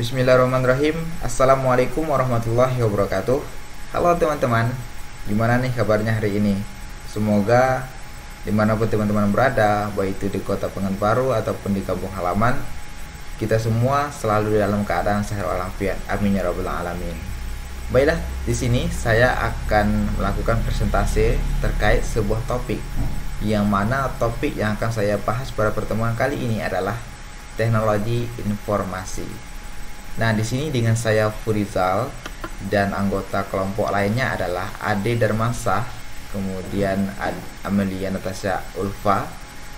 Bismillahirrahmanirrahim. Assalamualaikum warahmatullahi wabarakatuh. Halo teman-teman, gimana nih kabarnya hari ini? Semoga dimanapun teman-teman berada, baik itu di kota Pekanbaru ataupun di kampung halaman, kita semua selalu dalam keadaan sehat walafiat. Amin ya rabbal alamin. Baiklah, di sini saya akan melakukan presentasi terkait sebuah topik, yang mana topik yang akan saya bahas pada pertemuan kali ini adalah teknologi informasi. Nah, di sini dengan saya Furizal dan anggota kelompok lainnya adalah Ade Darmansah, kemudian Amelia Natasha Ulfa,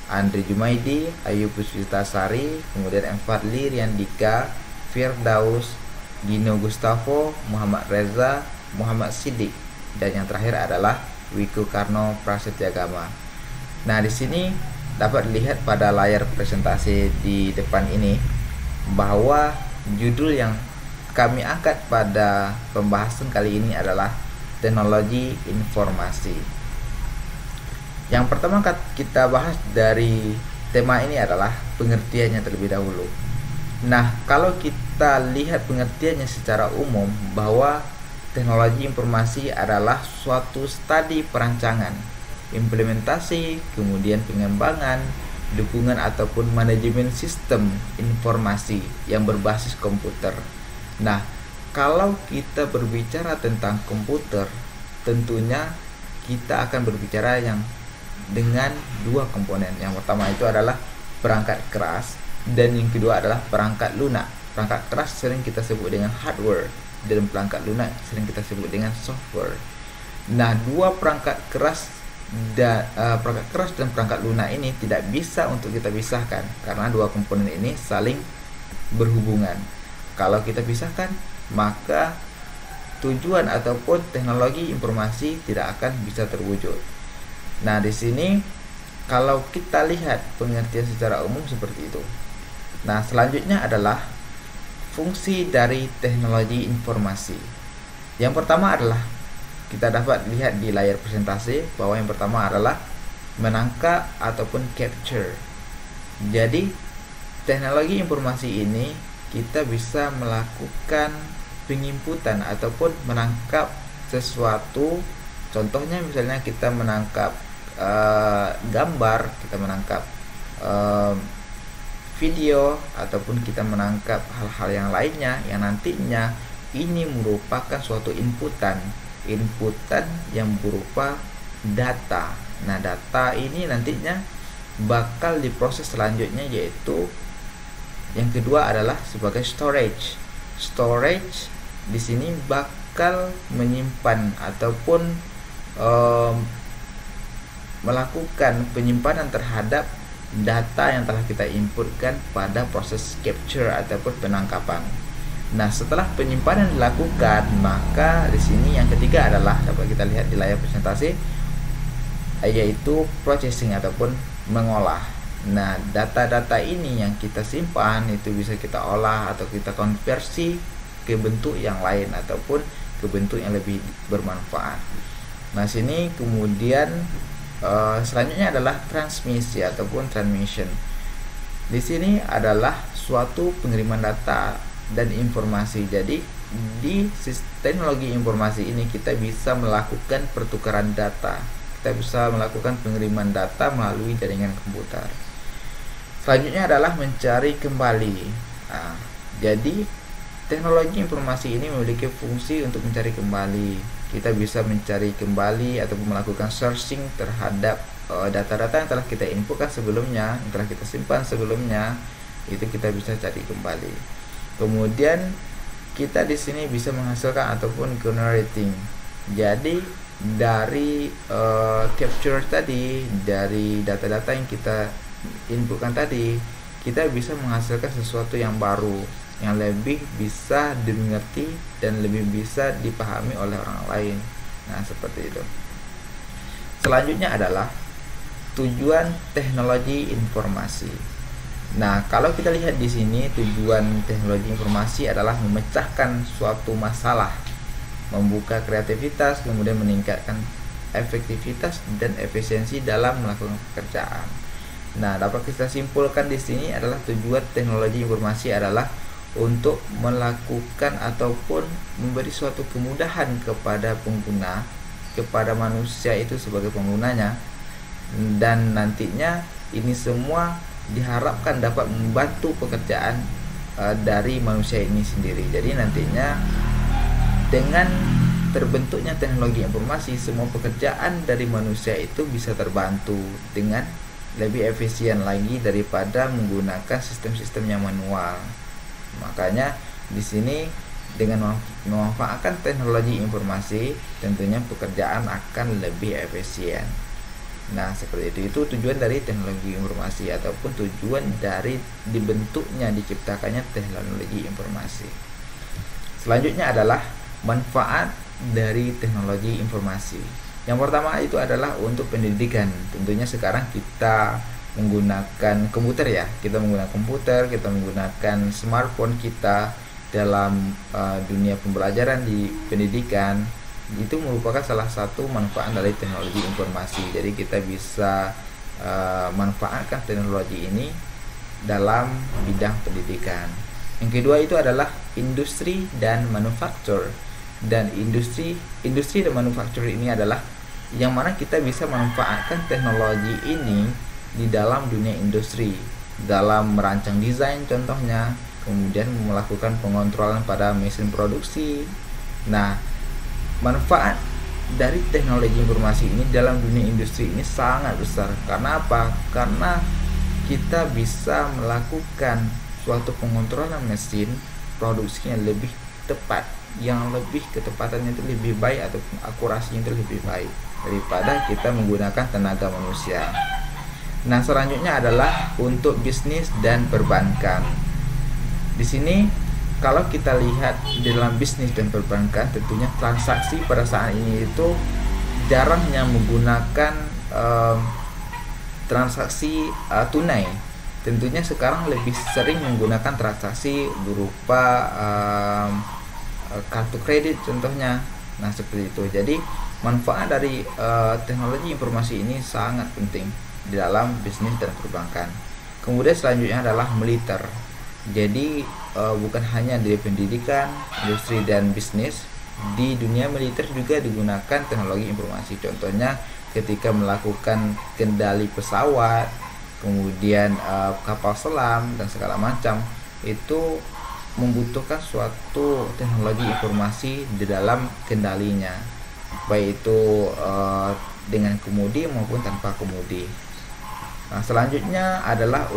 Andri Jumaidi, Ayu Puspitasari, kemudian M Fadli, Riandika, Firdaus, Gino Gustavo, Muhammad Reza, Muhammad Siddiq, dan yang terakhir adalah Wiku Karno Prasetyagama. Nah, di sini dapat dilihat pada layar presentasi di depan ini bahwa judul yang kami angkat pada pembahasan kali ini adalah teknologi informasi. Yang pertama kita bahas dari tema ini adalah pengertiannya terlebih dahulu. Nah, kalau kita lihat pengertiannya secara umum, bahwa teknologi informasi adalah suatu studi perancangan, implementasi, kemudian pengembangan, dukungan ataupun manajemen sistem informasi yang berbasis komputer. Nah, kalau kita berbicara tentang komputer, tentunya kita akan berbicara yang dengan dua komponen. Yang pertama itu adalah perangkat keras, dan yang kedua adalah perangkat lunak. Perangkat keras sering kita sebut dengan hardware, dan perangkat lunak sering kita sebut dengan software. Nah, dua perangkat keras perangkat keras dan perangkat lunak ini tidak bisa untuk kita pisahkan, karena dua komponen ini saling berhubungan. Kalau kita pisahkan, maka tujuan ataupun teknologi informasi tidak akan bisa terwujud. Nah, di sini kalau kita lihat pengertian secara umum seperti itu. Nah, selanjutnya adalah fungsi dari teknologi informasi. Yang pertama adalah, kita dapat lihat di layar presentasi bahwa yang pertama adalah menangkap ataupun capture. Jadi, teknologi informasi ini kita bisa melakukan penginputan ataupun menangkap sesuatu. Contohnya misalnya kita menangkap gambar, kita menangkap video, ataupun kita menangkap hal-hal yang lainnya yang nantinya ini merupakan suatu inputan yang berupa data. Nah, data ini nantinya bakal diproses selanjutnya, yaitu yang kedua adalah sebagai storage. Storage di sini bakal menyimpan ataupun melakukan penyimpanan terhadap data yang telah kita inputkan pada proses capture ataupun penangkapan. Nah, setelah penyimpanan dilakukan, maka di sini yang ketiga adalah dapat kita lihat di layar presentasi, yaitu processing ataupun mengolah. Nah, data-data ini yang kita simpan itu bisa kita olah atau kita konversi ke bentuk yang lain ataupun ke bentuk yang lebih bermanfaat. Nah, sini kemudian selanjutnya adalah transmisi ataupun transmission. Di sini adalah suatu pengiriman data dan informasi. Jadi di teknologi informasi ini kita bisa melakukan pertukaran data, kita bisa melakukan pengiriman data melalui jaringan komputer. Selanjutnya adalah mencari kembali. Nah, jadi teknologi informasi ini memiliki fungsi untuk mencari kembali. Kita bisa mencari kembali ataupun melakukan searching terhadap data-data yang telah kita inputkan sebelumnya, yang telah kita simpan sebelumnya, itu kita bisa cari kembali. Kemudian kita di sini bisa menghasilkan ataupun generating. Jadi dari capture tadi, dari data-data yang kita inputkan tadi, kita bisa menghasilkan sesuatu yang baru, yang lebih bisa dimengerti dan lebih bisa dipahami oleh orang lain. Nah, seperti itu. Selanjutnya adalah tujuan teknologi informasi. Nah, kalau kita lihat di sini, tujuan teknologi informasi adalah memecahkan suatu masalah, membuka kreativitas, kemudian meningkatkan efektivitas dan efisiensi dalam melakukan pekerjaan. Nah, dapat kita simpulkan di sini adalah tujuan teknologi informasi adalah untuk melakukan ataupun memberi suatu kemudahan kepada pengguna, kepada manusia itu sebagai penggunanya, dan nantinya ini semua diharapkan dapat membantu pekerjaan dari manusia ini sendiri. Jadi nantinya dengan terbentuknya teknologi informasi, semua pekerjaan dari manusia itu bisa terbantu dengan lebih efisien lagi daripada menggunakan sistem-sistem yang manual. Makanya di sini dengan memanfaatkan teknologi informasi, tentunya pekerjaan akan lebih efisien. Nah, seperti itu tujuan dari teknologi informasi ataupun tujuan dari dibentuknya, diciptakannya teknologi informasi. Selanjutnya adalah manfaat dari teknologi informasi. Yang pertama itu adalah untuk pendidikan. Tentunya sekarang kita menggunakan komputer ya, kita menggunakan komputer, kita menggunakan smartphone kita dalam dunia pembelajaran di pendidikan. Itu merupakan salah satu manfaat dari teknologi informasi. Jadi kita bisa manfaatkan teknologi ini dalam bidang pendidikan. Yang kedua itu adalah industri dan manufaktur. Dan industri dan manufaktur ini adalah yang mana kita bisa manfaatkan teknologi ini di dalam dunia industri, dalam merancang desain contohnya, kemudian melakukan pengontrolan pada mesin produksi. Nah, manfaat dari teknologi informasi ini dalam dunia industri ini sangat besar. Karena apa? Karena kita bisa melakukan suatu pengontrolan mesin produksinya lebih tepat, yang lebih ketepatannya itu lebih baik ataupun akurasinya itu lebih baik daripada kita menggunakan tenaga manusia. Nah, selanjutnya adalah untuk bisnis dan perbankan. Di sini kalau kita lihat di dalam bisnis dan perbankan, tentunya transaksi pada saat ini itu jarangnya menggunakan transaksi tunai. Tentunya sekarang lebih sering menggunakan transaksi berupa kartu kredit contohnya. Nah, seperti itu. Jadi manfaat dari teknologi informasi ini sangat penting di dalam bisnis dan perbankan. Kemudian selanjutnya adalah militer. Jadi bukan hanya di pendidikan, industri dan bisnis, di dunia militer juga digunakan teknologi informasi. Contohnya ketika melakukan kendali pesawat, kemudian kapal selam dan segala macam, itu membutuhkan suatu teknologi informasi di dalam kendalinya, baik itu dengan kemudi maupun tanpa kemudi. Nah, selanjutnya adalah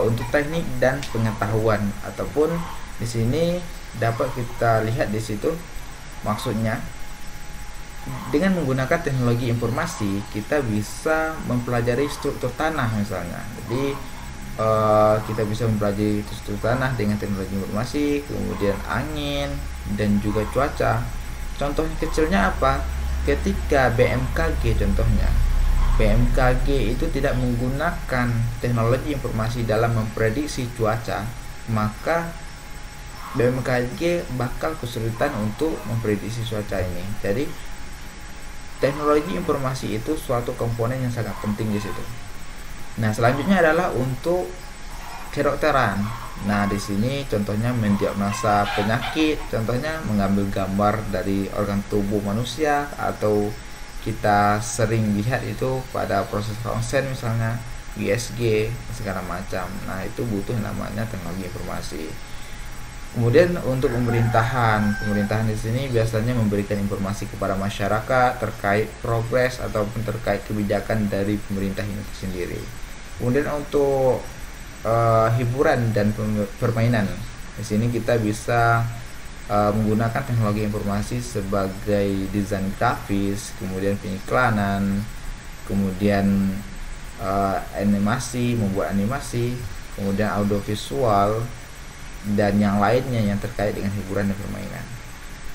untuk teknik dan pengetahuan, ataupun di sini dapat kita lihat di situ maksudnya dengan menggunakan teknologi informasi kita bisa mempelajari struktur tanah misalnya. Jadi kita bisa mempelajari struktur tanah dengan teknologi informasi, kemudian angin dan juga cuaca. Contoh kecilnya apa? Ketika BMKG contohnya, BMKG itu tidak menggunakan teknologi informasi dalam memprediksi cuaca, maka BMKG bakal kesulitan untuk memprediksi cuaca ini. Jadi teknologi informasi itu suatu komponen yang sangat penting di situ. Nah, selanjutnya adalah untuk kedokteran. Nah, di sini contohnya mendiagnosa penyakit, contohnya mengambil gambar dari organ tubuh manusia, atau kita sering lihat itu pada proses ronsen misalnya, USG segala macam. Nah, itu butuh namanya teknologi informasi. Kemudian untuk pemerintahan di sini biasanya memberikan informasi kepada masyarakat terkait progres ataupun terkait kebijakan dari pemerintah itu sendiri. Kemudian untuk hiburan dan permainan, di sini kita bisa menggunakan teknologi informasi sebagai desain grafis, kemudian pengiklanan, kemudian animasi, membuat animasi, kemudian audiovisual dan yang lainnya yang terkait dengan hiburan dan permainan.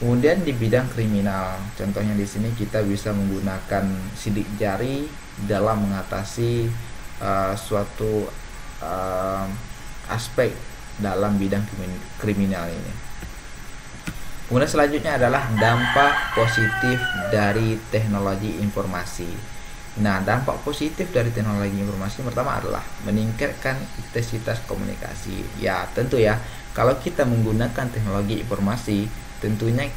Kemudian di bidang kriminal, contohnya di sini kita bisa menggunakan sidik jari dalam mengatasi suatu aspek dalam bidang kriminal ini. Kemudian selanjutnya adalah dampak positif dari teknologi informasi. Nah, dampak positif dari teknologi informasi pertama adalah meningkatkan intensitas komunikasi. Ya, tentu ya, kalau kita menggunakan teknologi informasi, tentunya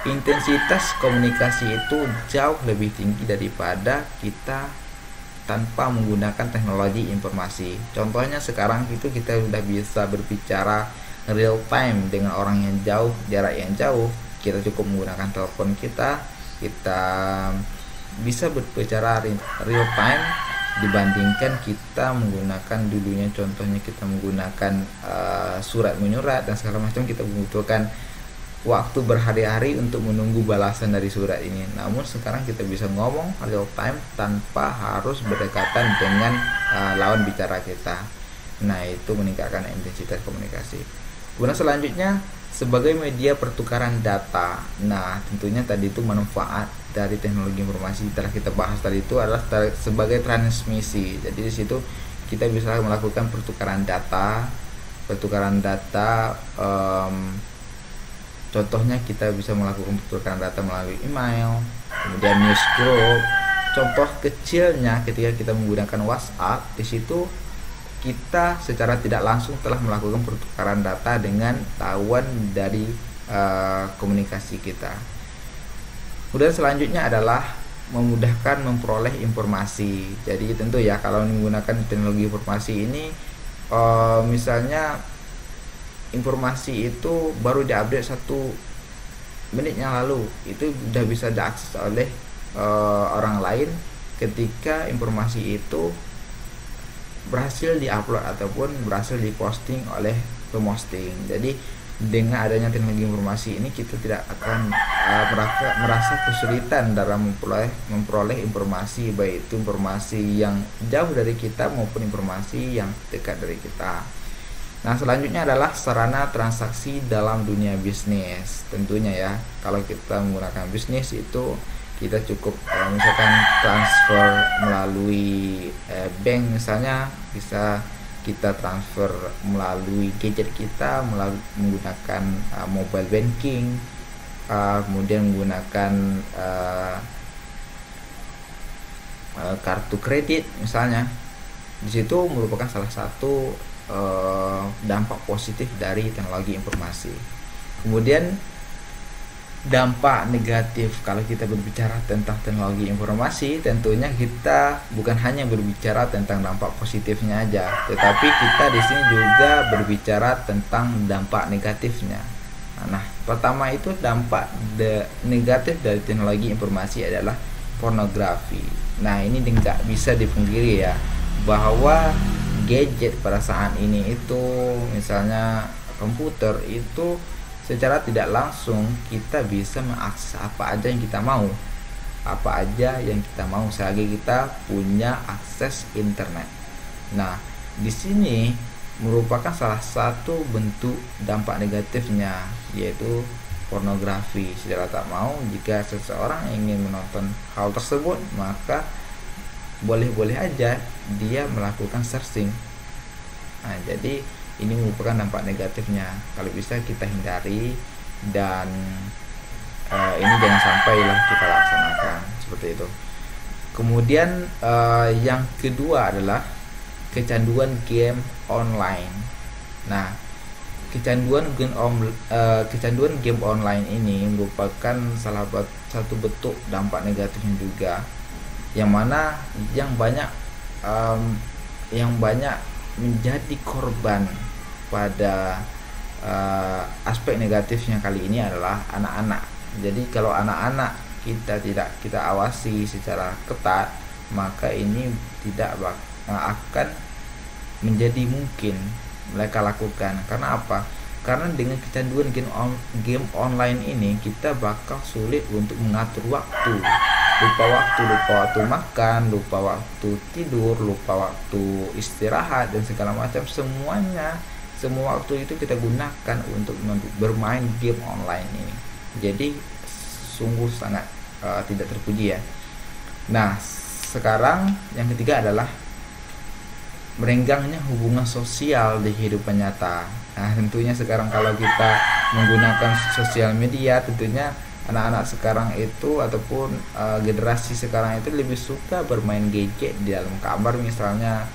intensitas komunikasi itu jauh lebih tinggi daripada kita tanpa menggunakan teknologi informasi. Contohnya sekarang itu kita sudah bisa berbicara real time dengan orang yang jauh, jarak yang jauh. Kita cukup menggunakan telepon kita bisa berbicara real time dibandingkan kita menggunakan dulunya, contohnya kita menggunakan surat menyurat dan segala macam. Kita membutuhkan waktu berhari-hari untuk menunggu balasan dari surat ini. Namun sekarang kita bisa ngomong real time tanpa harus berdekatan dengan lawan bicara kita. Nah, itu meningkatkan intensitas komunikasi. Kemudian selanjutnya sebagai media pertukaran data. Nah, tentunya tadi itu manfaat dari teknologi informasi telah kita bahas tadi itu adalah sebagai transmisi. Jadi di situ kita bisa melakukan pertukaran data. Contohnya kita bisa melakukan pertukaran data melalui email, kemudian news group. Contoh kecilnya ketika kita menggunakan WhatsApp, di situ kita secara tidak langsung telah melakukan pertukaran data dengan lawan dari komunikasi kita. Kemudian selanjutnya adalah memudahkan memperoleh informasi. Jadi tentu ya, kalau menggunakan teknologi informasi ini, misalnya informasi itu baru diupdate 1 menit yang lalu, itu sudah bisa diakses oleh orang lain ketika informasi itu berhasil diupload ataupun berhasil diposting oleh pemosting. Jadi dengan adanya teknologi informasi ini kita tidak akan merasa kesulitan dalam memperoleh informasi, baik itu informasi yang jauh dari kita maupun informasi yang dekat dari kita. Nah, selanjutnya adalah sarana transaksi dalam dunia bisnis. Tentunya ya, kalau kita menggunakan bisnis itu kita cukup misalkan transfer melalui bank misalnya, bisa kita transfer melalui gadget kita, menggunakan mobile banking, kemudian menggunakan kartu kredit misalnya. Di situ merupakan salah satu dampak positif dari teknologi informasi. Kemudian dampak negatif kalau kita berbicara tentang teknologi informasi, tentunya kita bukan hanya berbicara tentang dampak positifnya aja, tetapi kita di sini juga berbicara tentang dampak negatifnya. Nah, pertama itu dampak negatif dari teknologi informasi adalah pornografi. Nah, ini nggak bisa dipungkiri ya, bahwa gadget pada saat ini itu, misalnya komputer itu, secara tidak langsung kita bisa mengakses apa aja yang kita mau, selagi kita punya akses internet. Nah, di sini merupakan salah satu bentuk dampak negatifnya, yaitu pornografi. Secara tak mau, jika seseorang ingin menonton hal tersebut, maka boleh-boleh aja dia melakukan searching. Nah, jadi ini merupakan dampak negatifnya. Kalau bisa kita hindari, dan ini jangan sampailah kita laksanakan seperti itu. Kemudian yang kedua adalah kecanduan game online. Nah, kecanduan game online ini merupakan salah satu bentuk dampak negatifnya juga, yang mana yang banyak menjadi korban pada aspek negatifnya kali ini adalah anak-anak. Jadi kalau anak-anak tidak kita awasi secara ketat, maka ini tidak akan menjadi mungkin mereka lakukan. Karena apa? Karena dengan kecanduan game online ini, kita bakal sulit untuk mengatur waktu. Lupa waktu makan, lupa waktu tidur, lupa waktu istirahat, dan segala macam. Semua waktu itu kita gunakan untuk bermain game online ini. Jadi sungguh sangat tidak terpuji ya. Nah, sekarang yang ketiga adalah merenggangnya hubungan sosial di kehidupan nyata. Nah, tentunya sekarang kalau kita menggunakan sosial media, tentunya anak-anak sekarang itu ataupun generasi sekarang itu lebih suka bermain gadget di dalam kamar misalnya,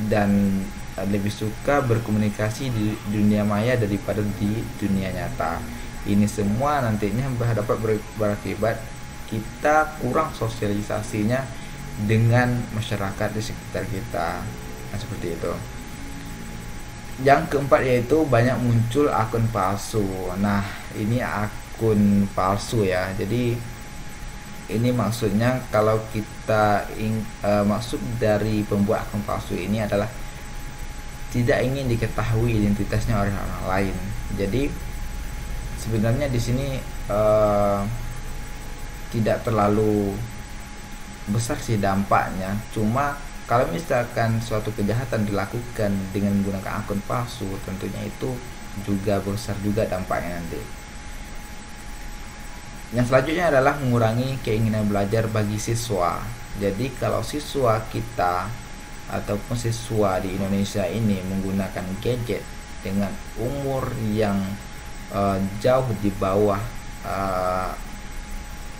dan lebih suka berkomunikasi di dunia maya daripada di dunia nyata. Ini semua nantinya dapat berakibat kita kurang sosialisasinya dengan masyarakat di sekitar kita. Nah, seperti itu. Yang keempat yaitu banyak muncul akun palsu. Nah, ini akun palsu ya. Jadi ini maksudnya kalau kita maksud dari pembuat akun palsu ini adalah tidak ingin diketahui identitasnya oleh orang lain. Jadi sebenarnya di sini tidak terlalu besar sih dampaknya. Cuma kalau misalkan suatu kejahatan dilakukan dengan menggunakan akun palsu, tentunya itu juga besar juga dampaknya nanti. Yang selanjutnya adalah mengurangi keinginan belajar bagi siswa. Jadi kalau siswa kita ataupun siswa di Indonesia ini menggunakan gadget dengan umur yang jauh di bawah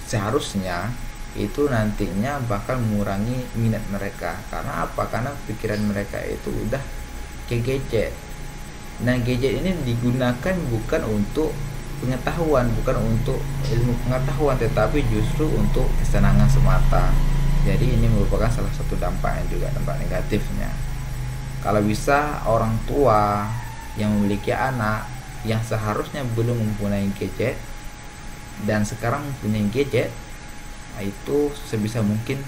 seharusnya, itu nantinya bakal mengurangi minat mereka. Karena apa? Karena pikiran mereka itu udah ke gadget. Nah, gadget ini digunakan bukan untuk pengetahuan, bukan untuk ilmu pengetahuan, tetapi justru untuk kesenangan semata. Jadi ini merupakan salah satu dampaknya juga, dampak negatifnya. Kalau bisa orang tua yang memiliki anak yang seharusnya belum mempunyai gadget dan sekarang mempunyai gadget, itu sebisa mungkin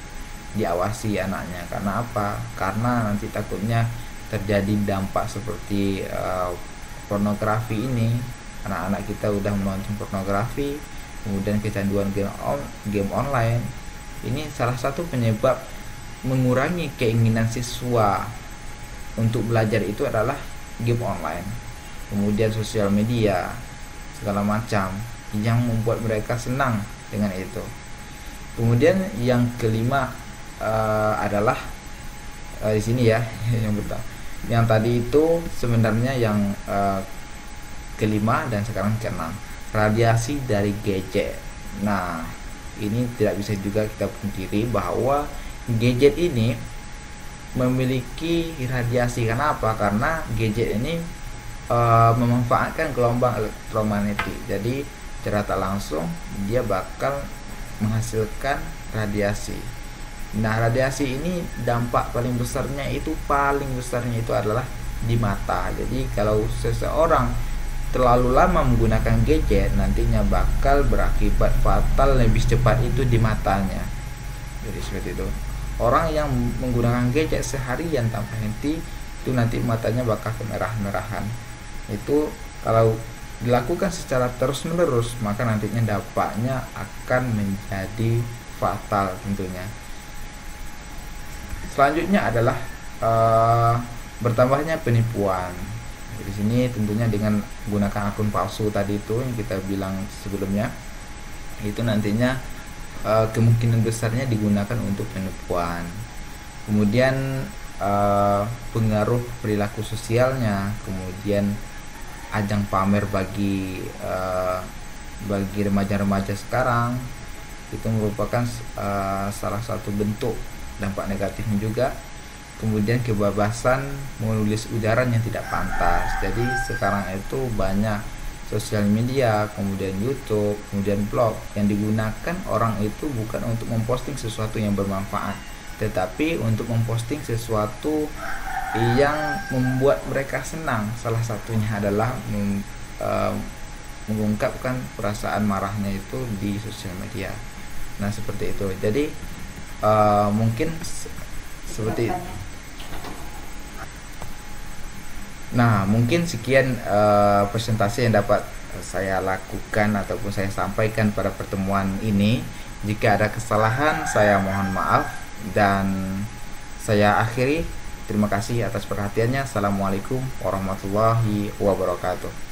diawasi anaknya. Karena apa? Karena nanti takutnya terjadi dampak seperti pornografi ini. Anak-anak kita udah menonton pornografi, kemudian kecanduan game online. Ini salah satu penyebab mengurangi keinginan siswa untuk belajar itu adalah game online, kemudian sosial media, segala macam yang membuat mereka senang dengan itu. Kemudian yang kelima adalah di sini ya, yang pertama. Yang tadi itu sebenarnya yang kelima dan sekarang keenam, radiasi dari gadget. Nah, ini tidak bisa juga kita pungkiri bahwa gadget ini memiliki radiasi. Kenapa? Karena gadget ini memanfaatkan gelombang elektromagnetik. Jadi secara tak langsung dia bakal menghasilkan radiasi. Nah, radiasi ini dampak paling besarnya itu adalah di mata. Jadi kalau seseorang terlalu lama menggunakan gadget, nantinya bakal berakibat fatal lebih cepat itu di matanya. Jadi seperti itu. Orang yang menggunakan gadget seharian tanpa henti itu nanti matanya bakal kemerah-merahan. Itu kalau dilakukan secara terus-menerus, maka nantinya dampaknya akan menjadi fatal tentunya. Selanjutnya adalah bertambahnya penipuan. Di sini tentunya dengan menggunakan akun palsu tadi itu yang kita bilang sebelumnya, itu nantinya kemungkinan besarnya digunakan untuk penipuan. Kemudian pengaruh perilaku sosialnya, kemudian ajang pamer bagi remaja-remaja sekarang, itu merupakan salah satu bentuk dampak negatifnya juga. Kemudian kebebasan menulis ujaran yang tidak pantas. Jadi sekarang itu banyak sosial media, kemudian YouTube, kemudian blog yang digunakan orang itu bukan untuk memposting sesuatu yang bermanfaat, tetapi untuk memposting sesuatu yang membuat mereka senang. Salah satunya adalah mengungkapkan perasaan marahnya itu di sosial media. Nah, seperti itu. Jadi mungkin seperti mungkin sekian presentasi yang dapat saya lakukan ataupun saya sampaikan pada pertemuan ini. Jika ada kesalahan, saya mohon maaf dan saya akhiri. Terima kasih atas perhatiannya. Assalamualaikum warahmatullahi wabarakatuh.